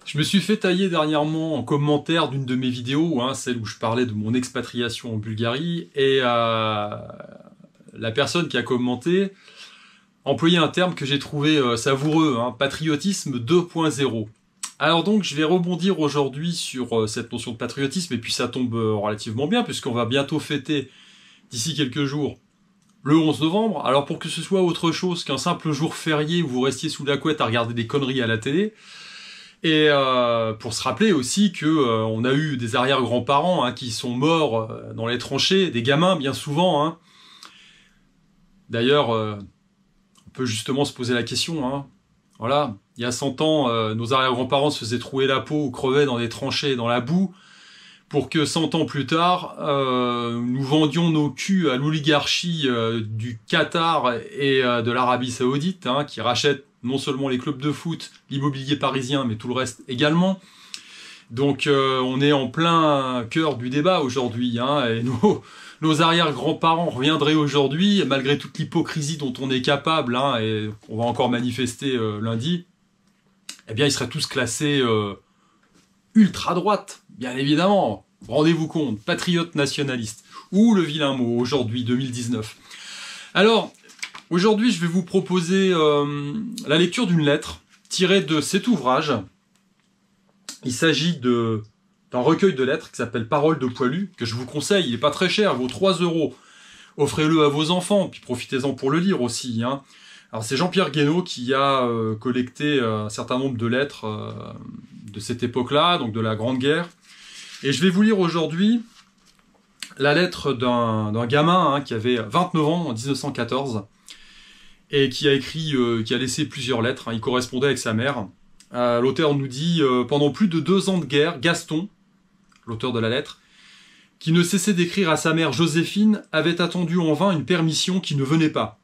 Je me suis fait tailler dernièrement en commentaire d'une de mes vidéos, celle où je parlais de mon expatriation en Bulgarie, et la personne qui a commenté employait un terme que j'ai trouvé savoureux, patriotisme 2.0. Alors donc je vais rebondir aujourd'hui sur cette notion de patriotisme, et puis ça tombe relativement bien, puisqu'on va bientôt fêter, d'ici quelques jours, le 11 novembre. Alors pour que ce soit autre chose qu'un simple jour férié où vous restiez sous la couette à regarder des conneries à la télé, et pour se rappeler aussi que on a eu des arrière-grands-parents qui sont morts dans les tranchées, des gamins bien souvent. D'ailleurs, on peut justement se poser la question. Voilà, il y a 100 ans, nos arrière-grands-parents se faisaient trouer la peau ou crevaient dans des tranchées, dans la boue, pour que 100 ans plus tard, nous vendions nos culs à l'oligarchie du Qatar et de l'Arabie Saoudite, qui rachètent non seulement les clubs de foot, l'immobilier parisien, mais tout le reste également. Donc on est en plein cœur du débat aujourd'hui, et nos arrière-grands-parents reviendraient aujourd'hui, malgré toute l'hypocrisie dont on est capable, et on va encore manifester lundi, eh bien ils seraient tous classés ultra-droite, bien évidemment. Rendez-vous compte, patriote nationaliste. Ou le vilain mot, aujourd'hui, 2019. Alors, aujourd'hui, je vais vous proposer la lecture d'une lettre tirée de cet ouvrage. Il s'agit d'un recueil de lettres qui s'appelle Paroles de poilu, que je vous conseille. Il n'est pas très cher, il vaut 3 €. Offrez-le à vos enfants, puis profitez-en pour le lire aussi. Alors c'est Jean-Pierre Guénaud qui a collecté un certain nombre de lettres de cette époque-là, donc de la Grande Guerre. Et je vais vous lire aujourd'hui la lettre d'un gamin qui avait 29 ans en 1914 et qui a laissé plusieurs lettres. Il correspondait avec sa mère. L'auteur nous dit pendant plus de 2 ans de guerre, Gaston, l'auteur de la lettre, qui ne cessait d'écrire à sa mère Joséphine, avait attendu en vain une permission qui ne venait pas.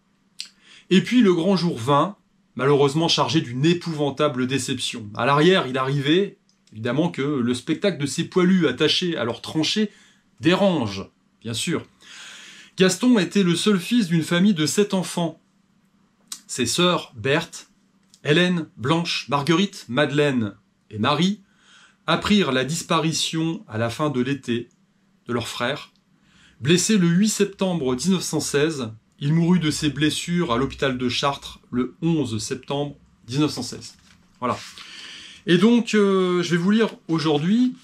Et puis le grand jour vint, malheureusement chargé d'une épouvantable déception. À l'arrière, il arrivait, évidemment, que le spectacle de ces poilus attachés à leurs tranchées dérange, bien sûr. Gaston était le seul fils d'une famille de 7 enfants. Ses sœurs, Berthe, Hélène, Blanche, Marguerite, Madeleine et Marie, apprirent la disparition à la fin de l'été de leur frère. Blessé le 8 septembre 1916, il mourut de ses blessures à l'hôpital de Chartres le 11 septembre 1916. Voilà. Et donc, je vais vous lire aujourd'hui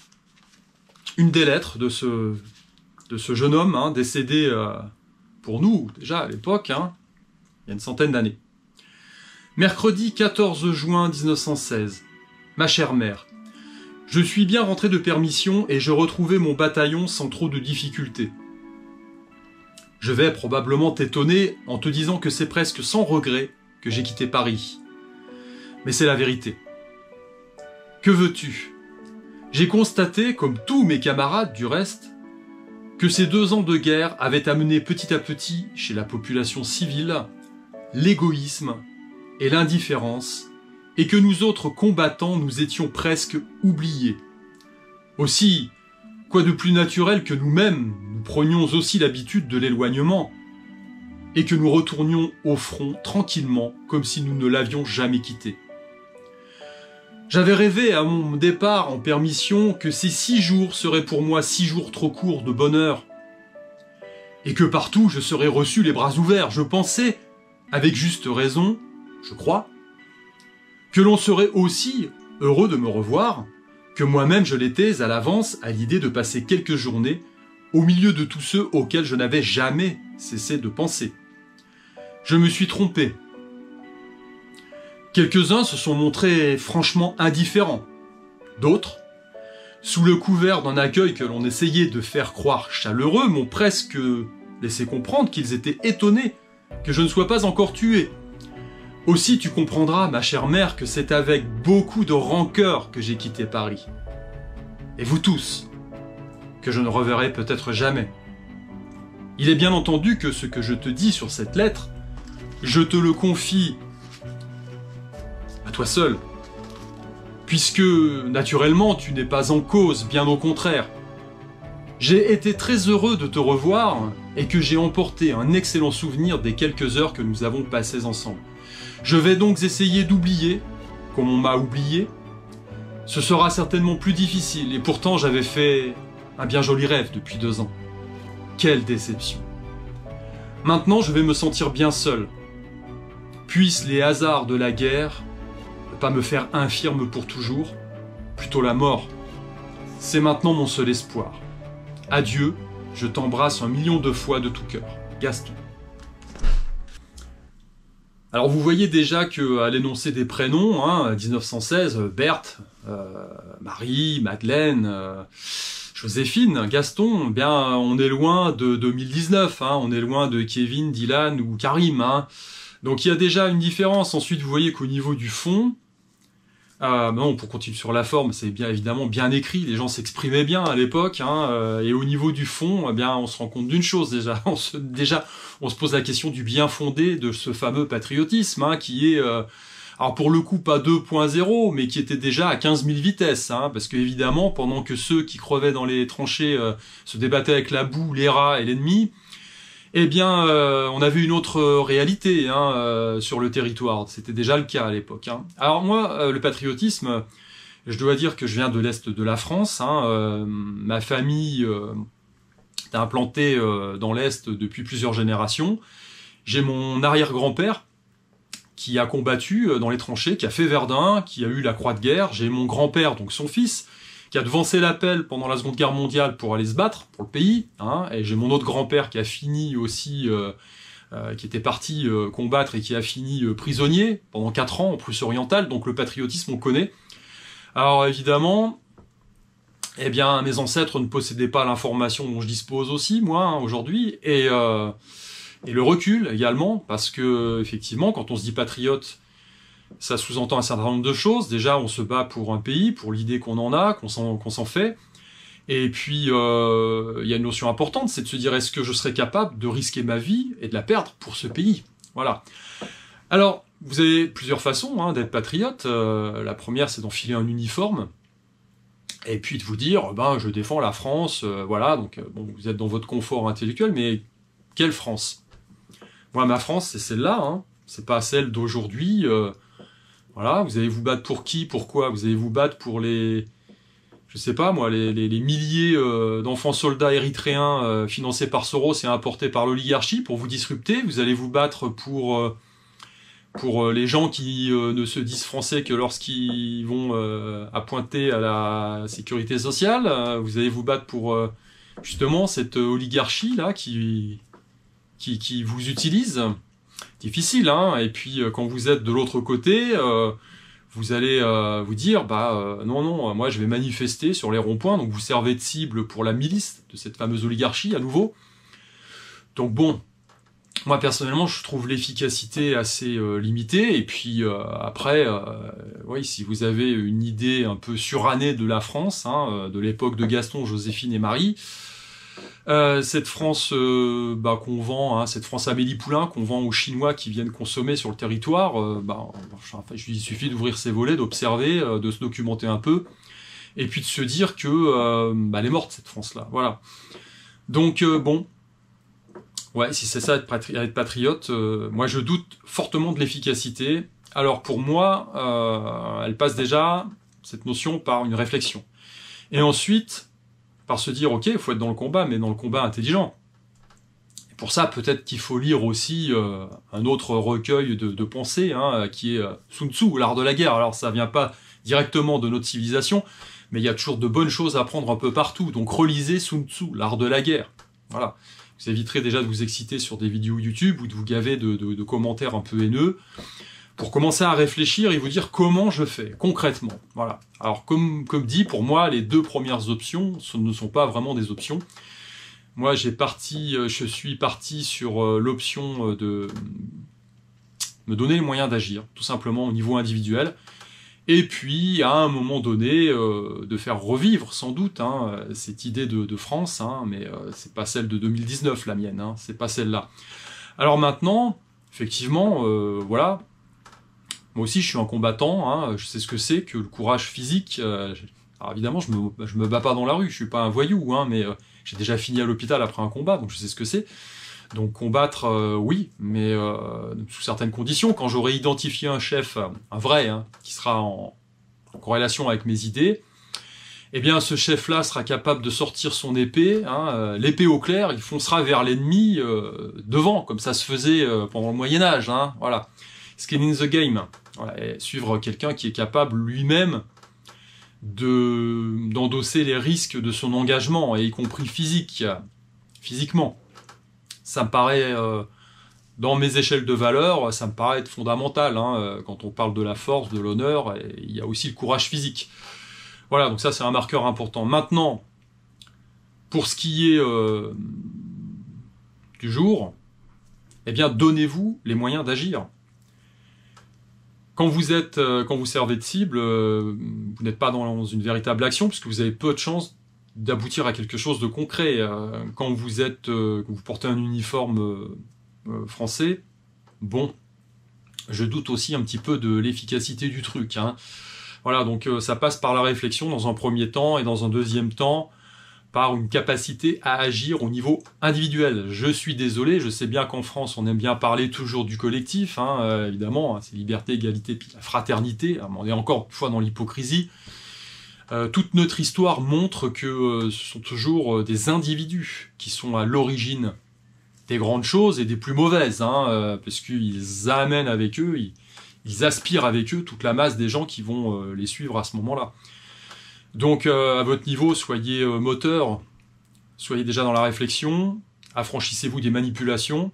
une des lettres de ce jeune homme, décédé pour nous, déjà à l'époque, il y a une centaine d'années. Mercredi 14 juin 1916. Ma chère mère, je suis bien rentré de permission et je retrouvai mon bataillon sans trop de difficultés. Je vais probablement t'étonner en te disant que c'est presque sans regret que j'ai quitté Paris. Mais c'est la vérité. Que veux-tu? J'ai constaté, comme tous mes camarades du reste, que ces 2 ans de guerre avaient amené petit à petit chez la population civile l'égoïsme et l'indifférence, et que nous autres combattants nous étions presque oubliés. Aussi, quoi de plus naturel que nous-mêmes, nous prenions aussi l'habitude de l'éloignement, et que nous retournions au front tranquillement, comme si nous ne l'avions jamais quitté. J'avais rêvé à mon départ en permission que ces 6 jours seraient pour moi 6 jours trop courts de bonheur, et que partout je serais reçu les bras ouverts. Je pensais, avec juste raison, je crois, que l'on serait aussi heureux de me revoir, que moi-même je l'étais à l'avance à l'idée de passer quelques journées au milieu de tous ceux auxquels je n'avais jamais cessé de penser. Je me suis trompé. Quelques-uns se sont montrés franchement indifférents. D'autres, sous le couvert d'un accueil que l'on essayait de faire croire chaleureux, m'ont presque laissé comprendre qu'ils étaient étonnés que je ne sois pas encore tué. Aussi tu comprendras, ma chère mère, que c'est avec beaucoup de rancœur que j'ai quitté Paris. Et vous tous, que je ne reverrai peut-être jamais. Il est bien entendu que ce que je te dis sur cette lettre, je te le confie à toi seul, puisque, naturellement, tu n'es pas en cause, bien au contraire. J'ai été très heureux de te revoir et que j'ai emporté un excellent souvenir des quelques heures que nous avons passées ensemble. Je vais donc essayer d'oublier, comme on m'a oublié, Ce sera certainement plus difficile, et pourtant j'avais fait un bien joli rêve depuis 2 ans. Quelle déception. Maintenant je vais me sentir bien seul. Puissent les hasards de la guerre ne pas me faire infirme pour toujours, plutôt la mort. C'est maintenant mon seul espoir. Adieu, je t'embrasse 1 million de fois de tout cœur. Gaston. Alors vous voyez déjà qu'à l'énoncé des prénoms, 1916, Berthe, Marie, Madeleine, Joséphine, Gaston, eh bien on est loin de 2019, on est loin de Kevin, Dylan ou Karim. Donc il y a déjà une différence. Ensuite vous voyez qu'au niveau du fond, non, pour continuer sur la forme, c'est bien évidemment bien écrit, les gens s'exprimaient bien à l'époque, et au niveau du fond, eh bien, on se rend compte d'une chose déjà, on se pose la question du bien fondé de ce fameux patriotisme, qui est, alors pour le coup pas 2.0, mais qui était déjà à 15 000 vitesses, parce que évidemment, pendant que ceux qui crevaient dans les tranchées se débattaient avec la boue, les rats et l'ennemi, eh bien, on avait une autre réalité sur le territoire. C'était déjà le cas à l'époque. Alors moi, le patriotisme, je dois dire que je viens de l'Est de la France. Ma famille est implantée dans l'Est depuis plusieurs générations. J'ai mon arrière-grand-père qui a combattu dans les tranchées, qui a fait Verdun, qui a eu la Croix de guerre. J'ai mon grand-père, donc son fils, qui a devancé l'appel pendant la Seconde Guerre mondiale pour aller se battre pour le pays, et j'ai mon autre grand-père qui a fini aussi, qui était parti combattre et qui a fini prisonnier pendant 4 ans en Prusse orientale, donc le patriotisme on connaît. Alors évidemment, eh bien mes ancêtres ne possédaient pas l'information dont je dispose aussi, moi, aujourd'hui, et le recul également, parce que effectivement, quand on se dit patriote, ça sous-entend un certain nombre de choses. Déjà, on se bat pour un pays, pour l'idée qu'on en a, qu'on s'en fait. Et puis, il y a une notion importante, c'est de se dire, est-ce que je serais capable de risquer ma vie et de la perdre pour ce pays? Voilà. Alors, vous avez plusieurs façons d'être patriote. La première, c'est d'enfiler un uniforme. Et puis de vous dire, je défends la France. Voilà, donc bon, vous êtes dans votre confort intellectuel, mais quelle France? Moi, ma France, c'est celle-là. C'est pas celle d'aujourd'hui. Voilà, vous allez vous battre pour qui? Pourquoi? Vous allez vous battre pour les, je sais pas moi, les milliers d'enfants soldats érythréens financés par Soros et importés par l'oligarchie pour vous disrupter. Vous allez vous battre pour les gens qui ne se disent français que lorsqu'ils vont appointer à la sécurité sociale. Vous allez vous battre pour justement cette oligarchie là qui vous utilise. Difficile, et puis quand vous êtes de l'autre côté, vous allez vous dire, non, moi je vais manifester sur les ronds-points, donc vous servez de cible pour la milice de cette fameuse oligarchie à nouveau. Donc bon, moi personnellement je trouve l'efficacité assez limitée, et puis après, oui, si vous avez une idée un peu surannée de la France, de l'époque de Gaston, Joséphine et Marie, cette France qu'on vend, cette France Amélie Poulain qu'on vend aux Chinois qui viennent consommer sur le territoire, il suffit d'ouvrir ses volets, d'observer, de se documenter un peu, et puis de se dire que elle est morte cette France-là. Voilà. Donc bon, ouais, si c'est ça être patriote, moi je doute fortement de l'efficacité. Alors pour moi, elle passe déjà cette notion par une réflexion, et ensuite par se dire, ok, il faut être dans le combat, mais dans le combat intelligent. Et pour ça, peut-être qu'il faut lire aussi un autre recueil de pensées, qui est Sun Tzu, l'art de la guerre. Alors ça vient pas directement de notre civilisation, mais il y a toujours de bonnes choses à apprendre un peu partout. Donc relisez Sun Tzu, l'art de la guerre. Voilà. Vous éviterez déjà de vous exciter sur des vidéos YouTube ou de vous gaver de commentaires un peu haineux, pour commencer à réfléchir et vous dire comment je fais, concrètement. Voilà. Alors, comme dit, pour moi, les 2 premières options ne sont pas vraiment des options. Moi, je suis parti sur l'option de me donner les moyens d'agir, tout simplement au niveau individuel, et puis, à un moment donné, de faire revivre, sans doute, cette idée de France, mais c'est pas celle de 2019, la mienne, c'est pas celle-là. Alors maintenant, effectivement, voilà, moi aussi, je suis un combattant, je sais ce que c'est que le courage physique. Alors évidemment, je me bats pas dans la rue, je suis pas un voyou, mais j'ai déjà fini à l'hôpital après un combat, donc je sais ce que c'est. Donc combattre, oui, mais sous certaines conditions. Quand j'aurai identifié un chef, un vrai, qui sera en corrélation avec mes idées, eh bien ce chef-là sera capable de sortir son épée, hein, l'épée au clair, il foncera vers l'ennemi devant, comme ça se faisait pendant le Moyen-Âge, hein, voilà. Skin in the game, voilà, et suivre quelqu'un qui est capable lui-même d'endosser les risques de son engagement, et y compris physiquement. Ça me paraît, dans mes échelles de valeur, ça me paraît être fondamental, hein, quand on parle de la force, de l'honneur, il y a aussi le courage physique. Voilà, donc ça c'est un marqueur important. Maintenant, pour ce qui est du jour, eh bien donnez-vous les moyens d'agir. Quand vous servez de cible, vous n'êtes pas dans une véritable action, puisque vous avez peu de chances d'aboutir à quelque chose de concret. Quand vous portez un uniforme français, bon, je doute aussi un petit peu de l'efficacité du truc, hein. Voilà, donc ça passe par la réflexion dans un premier temps, et dans un deuxième temps, par une capacité à agir au niveau individuel. Je suis désolé, je sais bien qu'en France, on aime bien parler toujours du collectif, hein, évidemment, hein, c'est liberté, égalité, puis la fraternité, hein, on est encore une fois dans l'hypocrisie. Toute notre histoire montre que ce sont toujours des individus qui sont à l'origine des grandes choses et des plus mauvaises, hein, parce qu'ils amènent avec eux, ils aspirent avec eux toute la masse des gens qui vont les suivre à ce moment-là. Donc à votre niveau, soyez moteur, soyez déjà dans la réflexion, affranchissez-vous des manipulations,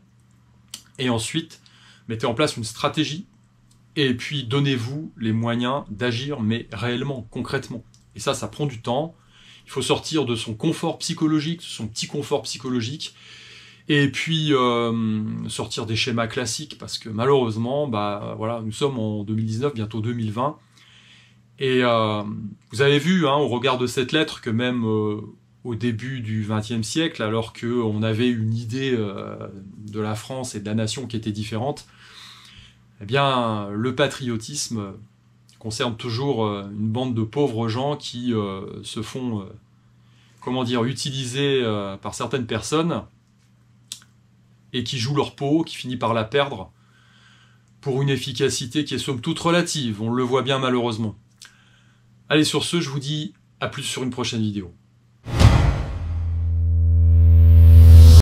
et ensuite mettez en place une stratégie, et puis donnez-vous les moyens d'agir, mais réellement, concrètement. Et ça prend du temps, il faut sortir de son confort psychologique, de son petit confort psychologique, et puis sortir des schémas classiques, parce que malheureusement, voilà, nous sommes en 2019, bientôt 2020, et vous avez vu, hein, au regard de cette lettre, que même au début du XXe siècle, alors qu'on avait une idée de la France et de la nation qui était différente, eh bien, le patriotisme concerne toujours une bande de pauvres gens qui se font, utiliser par certaines personnes, et qui jouent leur peau, qui finit par la perdre, pour une efficacité qui est somme toute relative, on le voit bien malheureusement. Allez, sur ce, je vous dis à plus sur une prochaine vidéo.